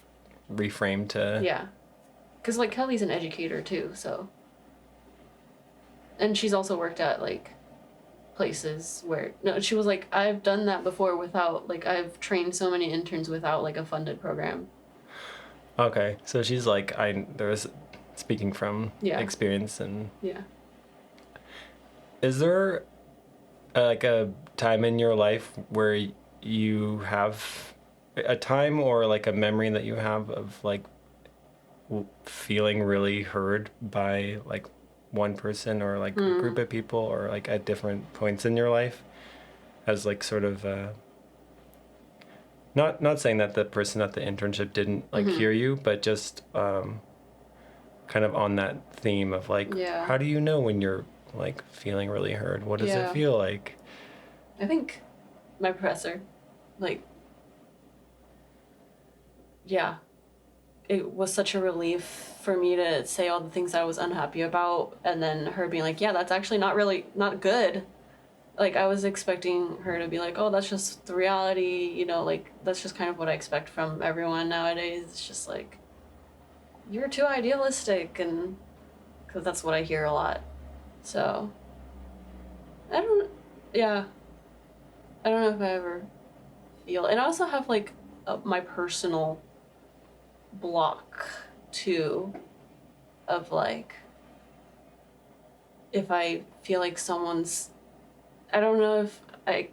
reframe to. Yeah, because like Kelly's an educator too, so. And she's also worked at like places where no, she was like, I've done that before without like I've trained so many interns without like a funded program. Okay, so she's like, there's speaking from experience. And is there like a time in your life where you have a time or like a memory that you have of like feeling really heard by like one person or like a group of people, or like at different points in your life, as like sort of not saying that the person at the internship didn't like hear you, but just kind of on that theme of like, how do you know when you're like feeling really heard? What does it feel like? I think my professor, like, it was such a relief for me to say all the things I was unhappy about, and then her being like, yeah, that's actually not good. Like, I was expecting her to be like, oh, that's just the reality, you know, like, that's just kind of what I expect from everyone nowadays. It's just like, you're too idealistic, and because that's what I hear a lot. So, I don't know if I ever feel, and I also have like my personal block too, of like, if I feel like I don't know if I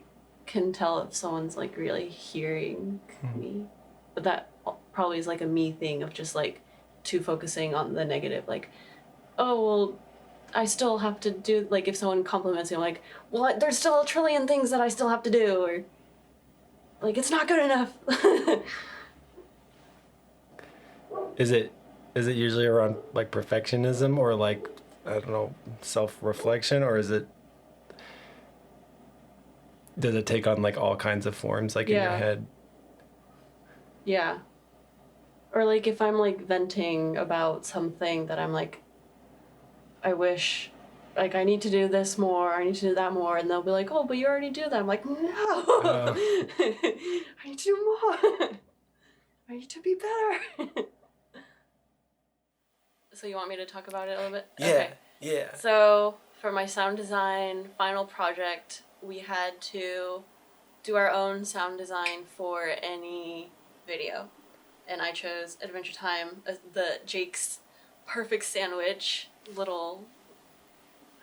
can tell if someone's like really hearing me, but that probably is like a me thing of just like too focusing on the negative, like, oh, well, I still have to do, like, if someone compliments me, I'm like, well, there's still a trillion things that I still have to do, or like, it's not good enough. Is it usually around like perfectionism or like, I don't know, self-reflection, or does it take on like all kinds of forms, like in your head? Yeah. Or like if I'm like venting about something that I'm like, I wish, like, I need to do this more, I need to do that more, and they'll be like, oh, but you already do that. I'm like, no, I need to do more. I need to be better. So you want me to talk about it a little bit? Yeah, okay. yeah. So for my sound design final project, we had to do our own sound design for any video. And I chose Adventure Time, the Jake's perfect sandwich, little,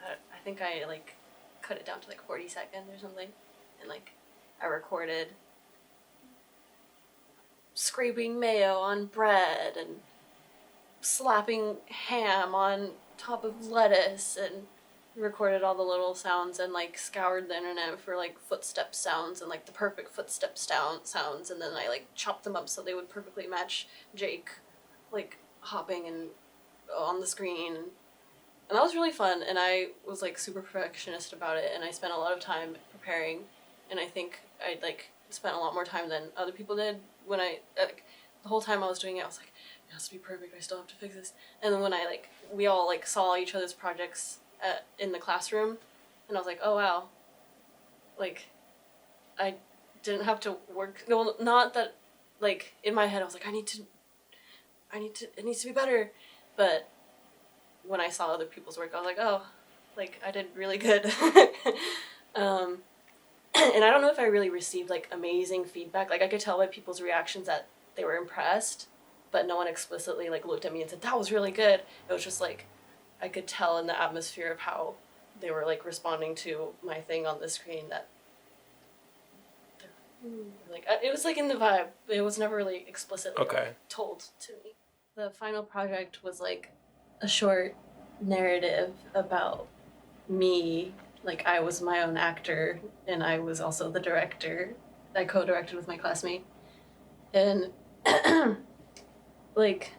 I think I like cut it down to like 40 seconds or something. And like I recorded scraping mayo on bread and slapping ham on top of lettuce, and recorded all the little sounds and like scoured the internet for like footstep sounds and like the perfect footstep sounds, and then I like chopped them up so they would perfectly match Jake like hopping and on the screen, and that was really fun, and I was like super perfectionist about it, and I spent a lot of time preparing, and I think I like spent a lot more time than other people did when I like, the whole time I was doing it I was like, it has to be perfect, I still have to fix this. And then when I like, we all like saw each other's projects in the classroom, and I was like, oh wow, like I didn't have to work, no, not that, like in my head I was like, it needs to be better, but when I saw other people's work I was like, oh, like I did really good. And I don't know if I really received like amazing feedback, like I could tell by people's reactions that they were impressed, but no one explicitly like looked at me and said that was really good. It was just like I could tell in the atmosphere of how they were like responding to my thing on the screen that like it was like in the vibe. It was never really explicitly like, told to me. The final project was like a short narrative about me. Like I was my own actor and I was also the director. I co-directed with my classmate, and like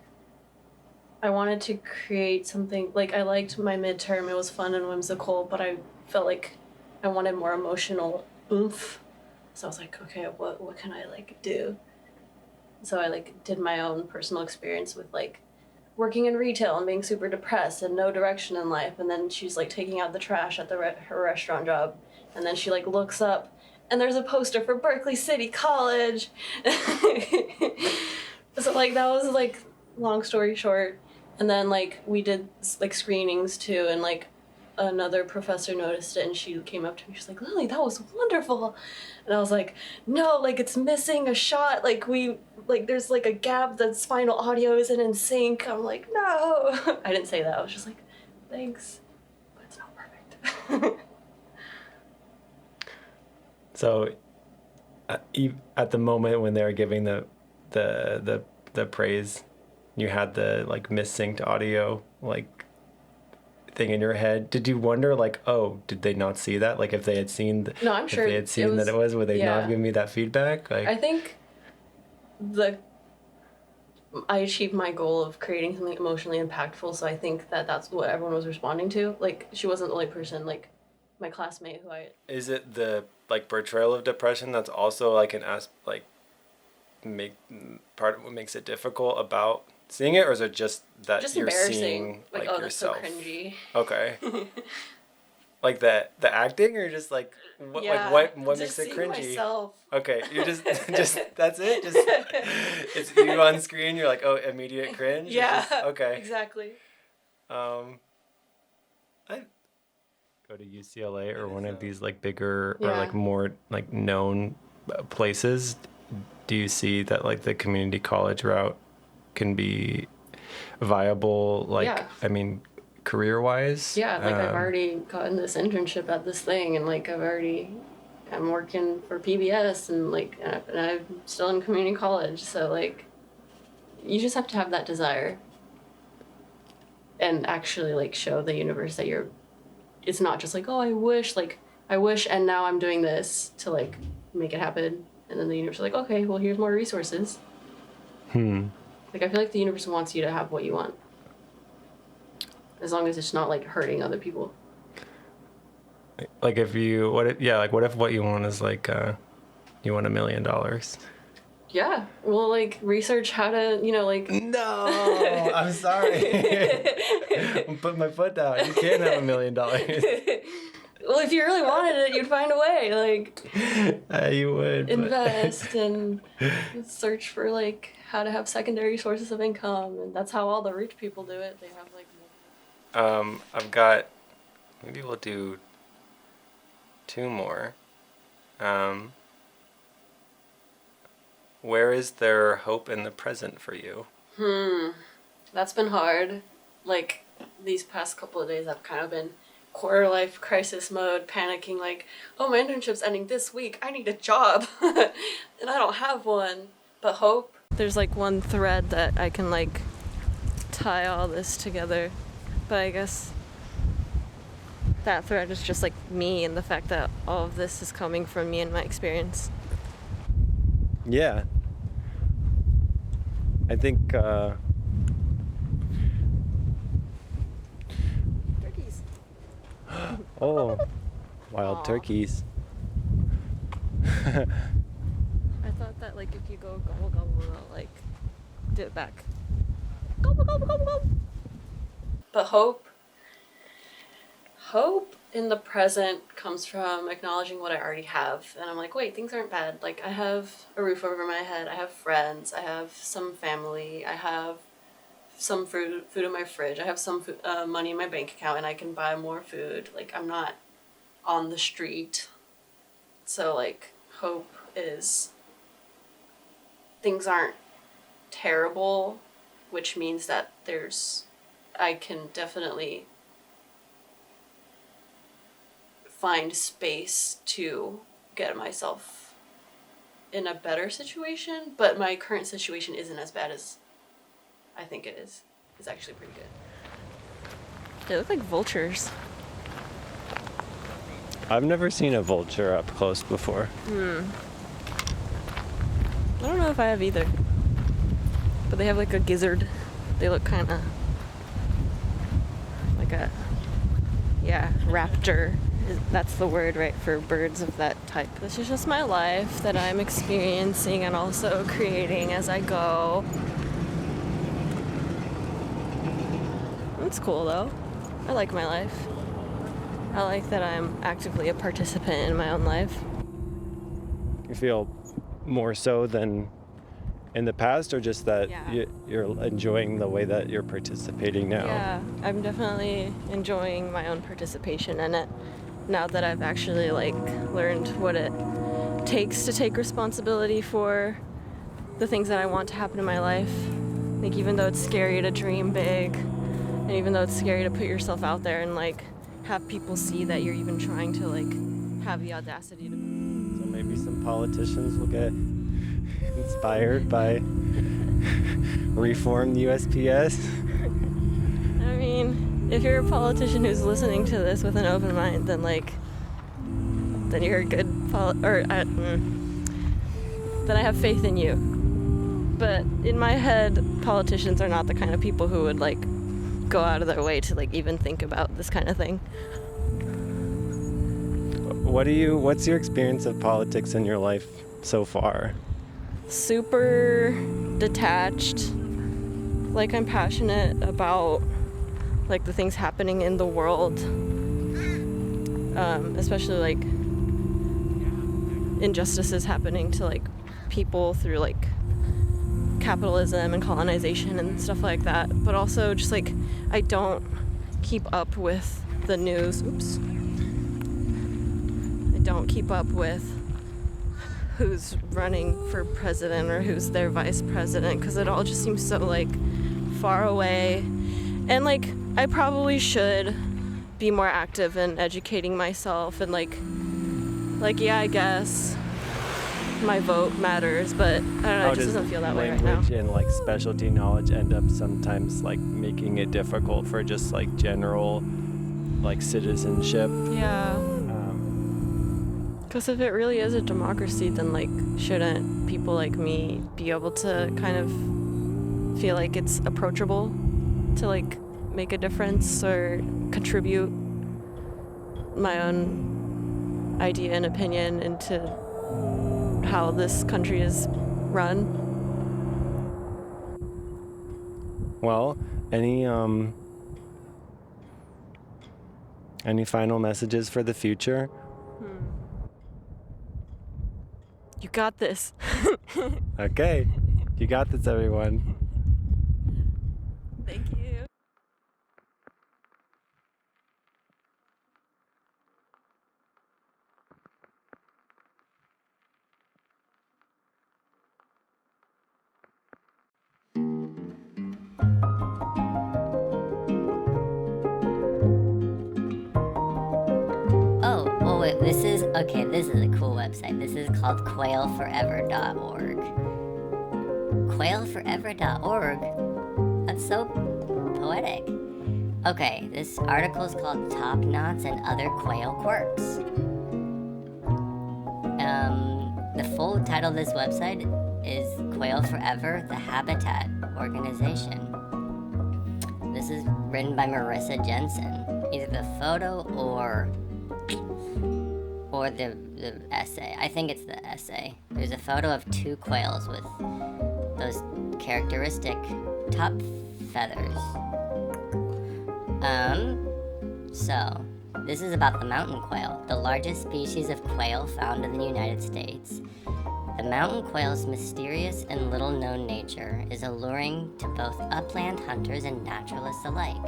I wanted to create something, like I liked my midterm, it was fun and whimsical, but I felt like I wanted more emotional oomph. So I was like, okay, what can I like do? So I like did my own personal experience with like working in retail and being super depressed and no direction in life, and then she's like taking out the trash at her restaurant job, and then she like looks up and there's a poster for Berkeley City College. So like that was like long story short. And then like we did like screenings too, and like another professor noticed it and she came up to me, she's like, Lily, that was wonderful. And I was like, no, like it's missing a shot, like there's like a gap, the final audio isn't in sync. I'm like, no. I didn't say that, I was just like, thanks, but it's not perfect. So at the moment when they were giving the praise, you had the like missynced audio like thing in your head. Did you wonder like, oh, did they not see that? Like if they had seen No, I'm sure if they had seen that it was, would they not have given me that feedback? Like I think I achieved my goal of creating something emotionally impactful, so I think that's what everyone was responding to. Like she wasn't the only person, like my classmate who I... Is it the like portrayal of depression that's also like part of what makes it difficult about seeing it, or is it just that just you're embarrassing, seeing like oh, yourself? that's so cringy. Okay. Like the acting, or just like what what makes it cringy? Myself. Okay, you just that's it. Just it's you on screen. You're like, oh, immediate cringe. Yeah. Okay. Exactly. I go to UCLA or one of these like bigger or like more like known places. Do you see that like the community college route can be viable? Like, I mean, career-wise? Yeah, like I've already gotten this internship at this thing, and like I'm working for PBS, and like and I'm still in community college, so like you just have to have that desire and actually like show the universe that it's not just like, oh, I wish and now I'm doing this to like make it happen, and then the universe is like, okay, well here's more resources. Like I feel like the universe wants you to have what you want, as long as it's not like hurting other people. Like what if what you want is like you want $1 million? Yeah, well, like research how to, like. No, I'm sorry. I'm putting my foot down. You can't have $1 million. Well, if you really wanted it, you'd find a way. Like, you would invest and search for like how to have secondary sources of income, and that's how all the rich people do it. They have like. I've got. Maybe we'll do 2 more. Where is there hope in the present for you? That's been hard. Like, these past couple of days, I've kind of been quarter-life crisis mode, panicking like, oh, my internship's ending this week. I need a job. And I don't have one. But hope. There's, like, one thread that I can, like, tie all this together. But I guess that thread is just, like, me and the fact that all of this is coming from me and my experience. Yeah. I think Turkeys. Oh, wild turkeys. I thought that like if you go gobble gobble, they'll like do it back. Gobble gobble gobble gobble. But hope in the present comes from acknowledging what I already have. And I'm like, wait, things aren't bad. Like, I have a roof over my head. I have friends. I have some family. I have some food in my fridge. I have some money in my bank account, and I can buy more food. Like, I'm not on the street. So, like, hope is things aren't terrible, which means that I can definitely find space to get myself in a better situation, but my current situation isn't as bad as I think it is. It's actually pretty good. They look like vultures. I've never seen a vulture up close before. I don't know if I have either. But they have like a gizzard. They look kind of like a, raptor. That's the word, right, for birds of that type. This is just my life that I'm experiencing and also creating as I go. It's cool, though. I like my life. I like that I'm actively a participant in my own life. You feel more so than in the past, or just that you're enjoying the way that you're participating now. Yeah, I'm definitely enjoying my own participation in it now that I've actually like learned what it takes to take responsibility for the things that I want to happen in my life. Like, even though it's scary to dream big, and even though it's scary to put yourself out there and like have people see that you're even trying to like have the audacity to. So maybe some politicians will get inspired by reform the USPS. I mean, if you're a politician who's listening to this with an open mind, then you're a good then I have faith in you. But in my head, politicians are not the kind of people who would like go out of their way to like even think about this kind of thing. What's your experience of politics in your life so far? Super detached. Like, I'm passionate about like the things happening in the world, especially like injustices happening to like people through like capitalism and colonization and stuff like that. But also just like I don't keep up with the news. I don't keep up with who's running for president or who's their vice president, because it all just seems so like far away. And like I probably should be more active in educating myself and like yeah, I guess my vote matters, but I don't know, it just doesn't feel that way right now. Language and like specialty knowledge end up sometimes like making it difficult for just like general like citizenship. Yeah. Because if it really is a democracy, then like shouldn't people like me be able to kind of feel like it's approachable to like make a difference or contribute my own idea and opinion into how this country is run? Well, any final messages for the future? You got this. Okay, you got this, everyone. Thank you. This is a cool website. This is called quailforever.org. Quailforever.org? That's so poetic. Okay, this article is called Top Knots and Other Quail Quirks. The full title of this website is Quail Forever, the Habitat Organization. This is written by Marissa Jensen. Either the photo or the essay. I think it's the essay. There's a photo of two quails with those characteristic top feathers. So this is about the mountain quail, the largest species of quail found in the United States. The mountain quail's mysterious and little-known nature is alluring to both upland hunters and naturalists alike.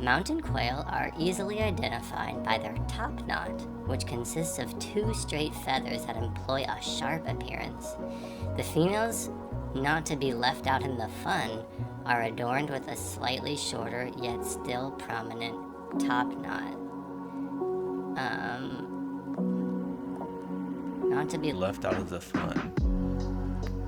Mountain quail are easily identified by their top knot, which consists of two straight feathers that employ a sharp appearance. The females, not to be left out in the fun, are adorned with a slightly shorter yet still prominent top knot. Not to be left out of the fun.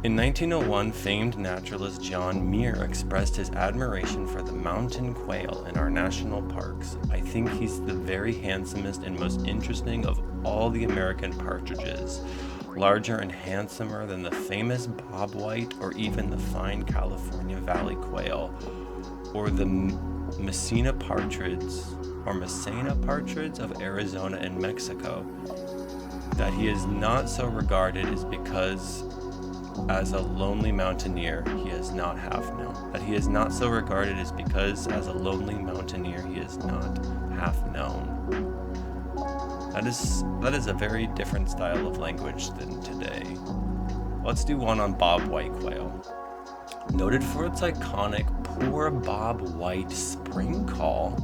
In 1901, famed naturalist John Muir expressed his admiration for the mountain quail in our national parks. I think he's the very handsomest and most interesting of all the American partridges, larger and handsomer than the famous bobwhite or even the fine California valley quail, or the Messina partridge of Arizona and Mexico. That he is not so regarded is because as a lonely mountaineer, he is not half known. That he is not so regarded is because as a lonely mountaineer, he is not half known. That is a very different style of language than today. Let's do one on bobwhite quail. Noted for its iconic poor Bob White spring call,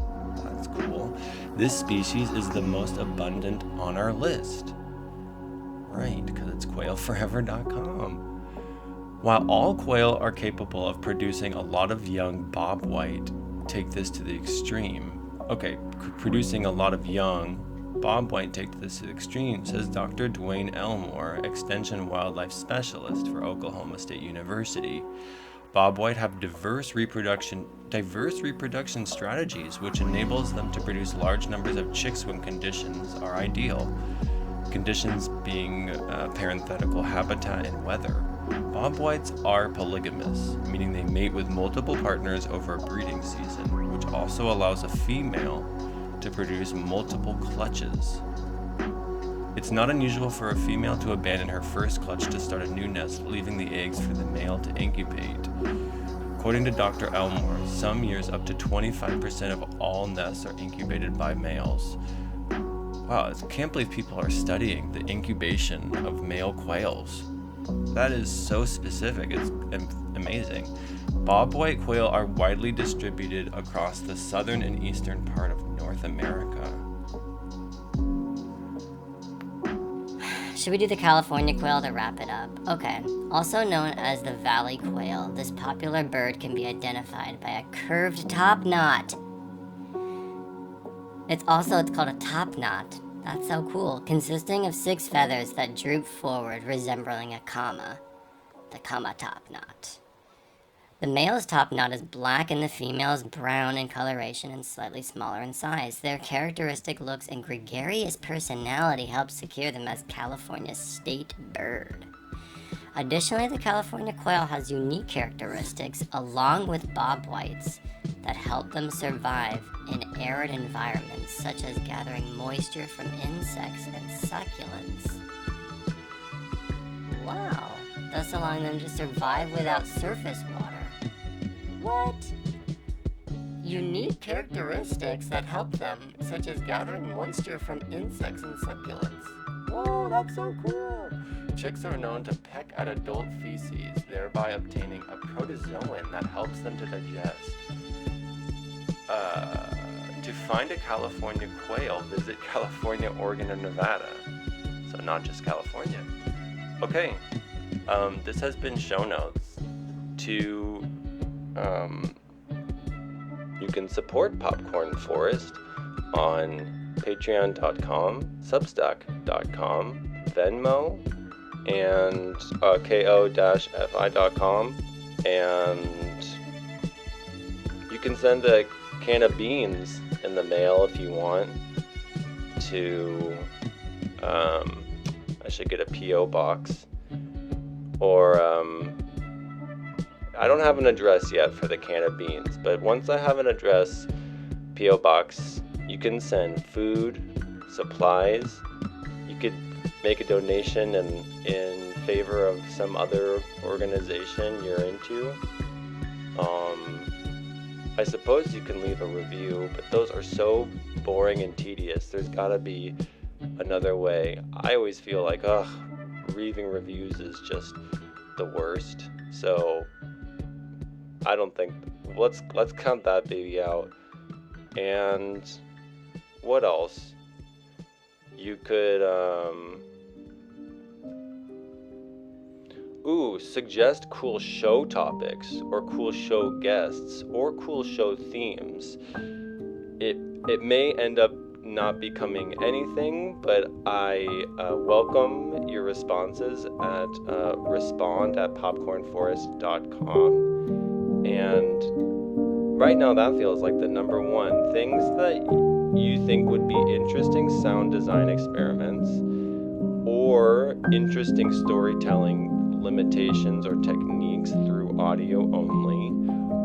that's cool, this species is the most abundant on our list. Right, because it's quailforever.com. While all quail are capable of producing a lot of young Bob White, take this to the extreme. Okay, producing a lot of young Bob White, take this to the extreme, says Dr. Dwayne Elmore, Extension Wildlife Specialist for Oklahoma State University. Bob White have diverse reproduction strategies, which enables them to produce large numbers of chicks when conditions are ideal. Conditions being parenthetical habitat and weather. Bob Whites are polygamous, meaning they mate with multiple partners over a breeding season, which also allows a female to produce multiple clutches. It's not unusual for a female to abandon her first clutch to start a new nest, leaving the eggs for the male to incubate. According to Dr. Elmore, some years up to 25% of all nests are incubated by males. Wow, I can't believe people are studying the incubation of male quails. That is so specific, it's amazing. Bob White quail are widely distributed across the southern and eastern part of North America. Should we do the California quail to wrap it up? Okay. Also known as the valley quail, this popular bird can be identified by a curved top knot. It's called a top knot. That's so cool. Consisting of 6 feathers that droop forward, resembling a comma. The comma top knot. The male's top knot is black and the female's brown in coloration and slightly smaller in size. Their characteristic looks and gregarious personality help secure them as California's state bird. Additionally, the California quail has unique characteristics, along with Bob Whites, that help them survive in arid environments, such as gathering moisture from insects and succulents. Wow, thus allowing them to survive without surface water. What? Unique characteristics that help them, such as gathering moisture from insects and succulents. Whoa, that's so cool! Chicks are known to peck at adult feces, thereby obtaining a protozoan that helps them to digest. To find a California quail, visit California, Oregon, and Nevada. So not just California. Okay, this has been show notes. You can support Popcorn Forest on patreon.com, substack.com, Venmo, and ko-fi.com, and you can send a can of beans in the mail if you want to, I should get a P.O. box, or I don't have an address yet for the can of beans, but once I have an address, P.O. box, you can send food, supplies. You could make a donation in favor of some other organization you're into. I suppose you can leave a review, but those are so boring and tedious. There's gotta be another way. I always feel like, leaving reviews is just the worst. So I don't think, let's count that baby out. And what else? You could, suggest cool show topics, or cool show guests, or cool show themes. It may end up not becoming anything, but I welcome your responses at respond@popcornforest.com. And right now that feels like the number one. Things that you think would be interesting sound design experiments, or interesting storytelling limitations or techniques through audio only,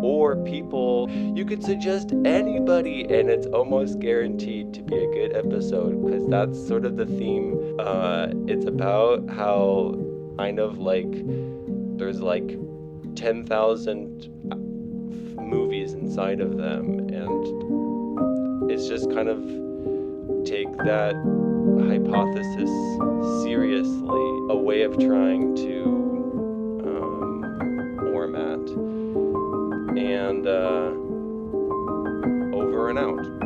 or people. You could suggest anybody and it's almost guaranteed to be a good episode, because that's sort of the theme. It's about how kind of like there's like 10,000 movies inside of them, and it's just kind of take that hypothesis seriously, a way of trying to format and over and out.